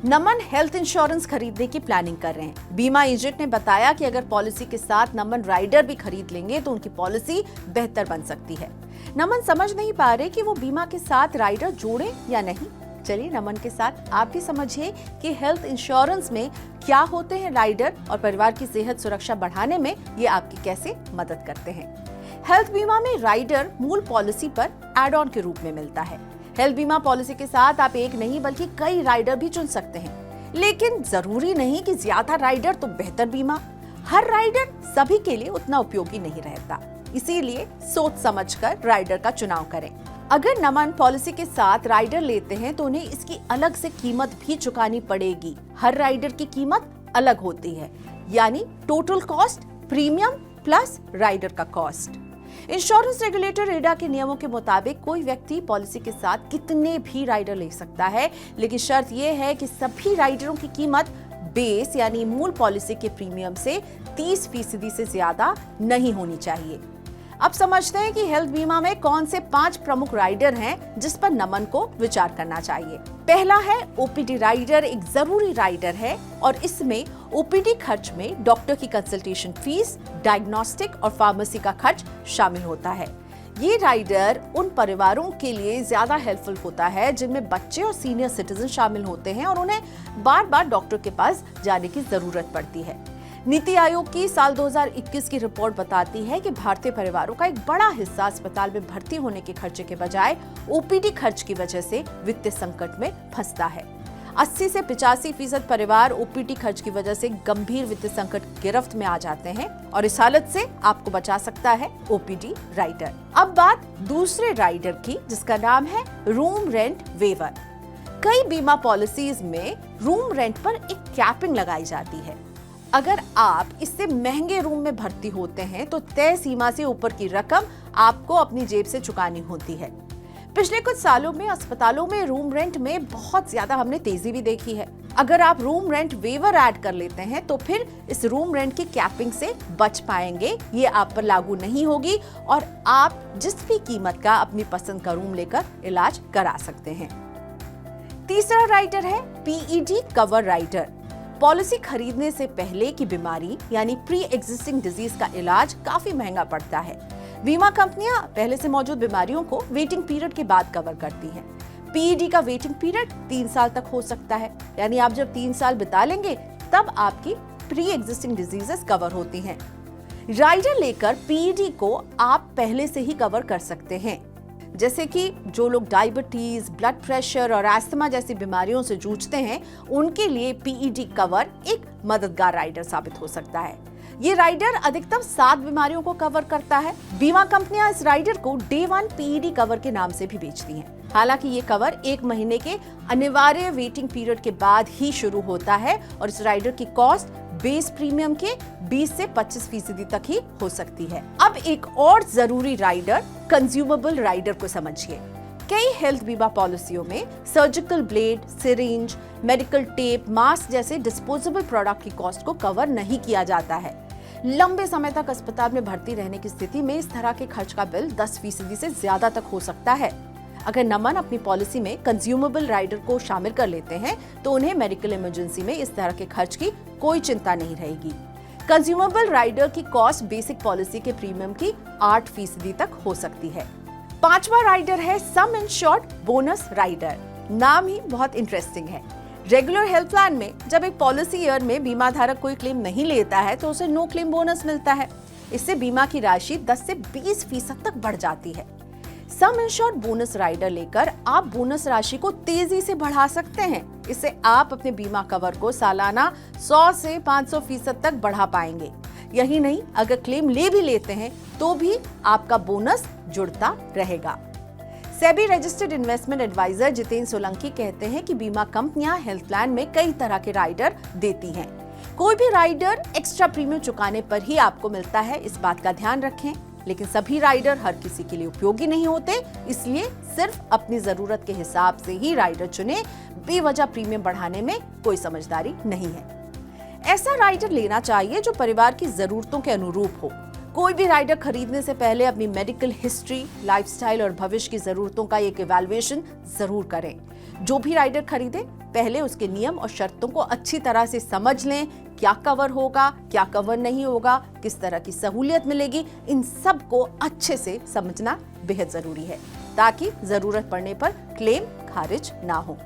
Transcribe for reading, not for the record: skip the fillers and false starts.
नमन health insurance खरीदने की planning कर रहे हैं। बीमा एजेंट ने बताया कि अगर पॉलिसी के साथ नमन राइडर भी खरीद लेंगे तो उनकी पॉलिसी बेहतर बन सकती है। नमन समझ नहीं पा रहे कि वो बीमा के साथ राइडर जोड़े या नहीं। चलिए नमन के साथ आप भी समझिए कि हेल्थ इंश्योरेंस में क्या होते हैं राइडर और परिवार की सेहत सुरक्षा बढ़ाने में ये आपकी कैसे मदद करते हैं। हेल्थ बीमा में राइडर मूल पॉलिसी पर एड ऑन के रूप में मिलता है। हेल्थ बीमा पॉलिसी के साथ आप एक नहीं बल्कि कई राइडर भी चुन सकते हैं, लेकिन जरूरी नहीं कि ज्यादा राइडर तो बेहतर बीमा। हर राइडर सभी के लिए उतना उपयोगी नहीं रहता, इसीलिए सोच समझकर राइडर का चुनाव करें। अगर नमन पॉलिसी के साथ राइडर लेते हैं तो उन्हें इसकी अलग से कीमत भी चुकानी पड़ेगी। हर राइडर की कीमत अलग होती है, यानी total cost premium plus rider का कॉस्ट। इंश्योरेंस रेगुलेटर इरडा के नियमों के मुताबिक कोई व्यक्ति पॉलिसी के साथ कितने भी राइडर ले सकता है, लेकिन शर्त यह है कि सभी राइडरों की कीमत बेस यानी मूल पॉलिसी के प्रीमियम से 30% से ज्यादा नहीं होनी चाहिए। अब समझते हैं कि हेल्थ बीमा में कौन से 5 प्रमुख राइडर हैं जिस पर नमन को विचार करना चाहिए। पहला है ओपीडी राइडर। एक जरूरी राइडर है और इसमें ओपीडी खर्च में डॉक्टर की कंसल्टेशन फीस, डायग्नोस्टिक और फार्मेसी का खर्च शामिल होता है। ये राइडर उन परिवारों के लिए ज्यादा हेल्पफुल होता है जिनमें बच्चे और सीनियर सिटीजन शामिल होते हैं और उन्हें बार बार डॉक्टर के पास जाने की जरूरत पड़ती है। नीति आयोग की साल 2021 की रिपोर्ट बताती है कि भारतीय परिवारों का एक बड़ा हिस्सा अस्पताल में भर्ती होने के खर्चे के बजाय ओपीडी खर्च की वजह से वित्तीय संकट में फंसता है। 80 से 85% परिवार ओपीडी खर्च की वजह से गंभीर वित्तीय संकट गिरफ्त में आ जाते हैं और इस हालत से आपको बचा सकता है ओपीडी राइडर। अब बात दूसरे राइडर की, जिसका नाम है रूम रेंट वेवर। कई बीमा पॉलिसीज में रूम रेंट पर एक कैपिंग लगाई जाती है। अगर आप इससे महंगे रूम में भर्ती होते हैं तो तय सीमा से ऊपर की रकम आपको अपनी जेब से चुकानी होती है। पिछले कुछ सालों में अस्पतालों में रूम रेंट में बहुत ज्यादा हमने तेजी भी देखी है। अगर आप रूम रेंट वेवर ऐड कर लेते हैं तो फिर इस रूम रेंट की कैपिंग से बच पाएंगे। ये आप पर लागू नहीं होगी और आप जिस भी कीमत का अपनी पसंद का रूम लेकर इलाज करा सकते हैं। तीसरा राइडर है पीईडी कवर राइडर। पॉलिसी खरीदने से पहले की बीमारी यानी प्री एग्जिस्टिंग डिजीज का इलाज काफी महंगा पड़ता है। बीमा कंपनियां पहले से मौजूद बीमारियों को वेटिंग पीरियड के बाद कवर करती हैं। पीईडी का वेटिंग पीरियड 3 साल तक हो सकता है, यानी आप जब 3 साल बिता लेंगे तब आपकी प्री एग्जिस्टिंग डिजीजेस कवर होती हैं। राइडर लेकर पीईडी को आप पहले से ही कवर कर सकते हैं, जैसे कि जो लोग डायबिटीज, ब्लड प्रेशर और अस्थमा जैसी बीमारियों से जूझते हैं, उनके लिए पीईडी कवर एक मददगार राइडर साबित हो सकता है। ये राइडर अधिकतम 7 बीमारियों को कवर करता है। बीमा कंपनियां इस राइडर को डे 1 पीईडी कवर के नाम से भी बेचती हैं। हालांकि ये कवर 1 महीने के अनिवार्य वेटिंग पीरियड के बाद ही शुरू होता है और इस राइडर की कॉस्ट बेस प्रीमियम के 20 से 25% तक ही हो सकती है। अब एक और जरूरी राइडर कंज्यूमेबल राइडर को समझिए। कई हेल्थ बीमा पॉलिसियों में surgical blade, syringe, medical tape, mask जैसे डिस्पोजेबल प्रोडक्ट की कॉस्ट को कवर नहीं किया जाता है। लंबे समय तक अस्पताल में भर्ती रहने की स्थिति में इस तरह के खर्च का बिल 10% से ज्यादा तक हो सकता है। अगर नमन अपनी पॉलिसी में कंज्यूमेबल राइडर को शामिल कर लेते हैं तो उन्हें मेडिकल इमरजेंसी में इस तरह के खर्च की कोई चिंता नहीं रहेगी। कंज्यूमेबल राइडर की कॉस्ट बेसिक पॉलिसी के प्रीमियम की 8% तक हो सकती है। 5वां राइडर है सम इंश्योर्ड बोनस राइडर। नाम ही बहुत इंटरेस्टिंग है। रेगुलर हेल्थ प्लान में जब एक पॉलिसी ईयर में बीमा धारक कोई क्लेम नहीं लेता है तो उसे नो क्लेम बोनस मिलता है। इससे बीमा की राशि 10 से 20% तक बढ़ जाती है। सम इंश्योर्ड बोनस राइडर लेकर आप बोनस राशि को तेजी से बढ़ा सकते हैं। इससे आप अपने बीमा कवर को सालाना 100 से 500% तक बढ़ा पाएंगे। यही नहीं, अगर क्लेम ले भी लेते हैं तो भी आपका बोनस जुड़ता रहेगा। SEBI registered investment advisor Jitendra Solanki कहते हैं कि बीमा कंपनियां हेल्थ प्लान में कई तरह के राइडर देती हैं। कोई भी राइडर एक्स्ट्रा प्रीमियम चुकाने पर ही आपको मिलता है, इस बात का ध्यान रखें। लेकिन सभी राइडर हर किसी के लिए उपयोगी नहीं होते, इसलिए सिर्फ अपनी जरूरत के हिसाब से ही राइडर चुने। बेवजह प्रीमियम बढ़ाने में कोई समझदारी नहीं है। ऐसा राइडर लेना चाहिए जो परिवार की जरूरतों के अनुरूप हो। कोई भी राइडर खरीदने से पहले अपनी मेडिकल हिस्ट्री, लाइफस्टाइल और भविष्य की जरूरतों का एक इवैल्यूएशन जरूर करें। जो भी राइडर खरीदे पहले उसके नियम और शर्तों को अच्छी तरह से समझ लें। क्या कवर होगा, क्या कवर नहीं होगा, किस तरह की सहूलियत मिलेगी, इन सब को अच्छे से समझना बेहद जरूरी है ताकि जरूरत पड़ने पर क्लेम खारिज ना हो।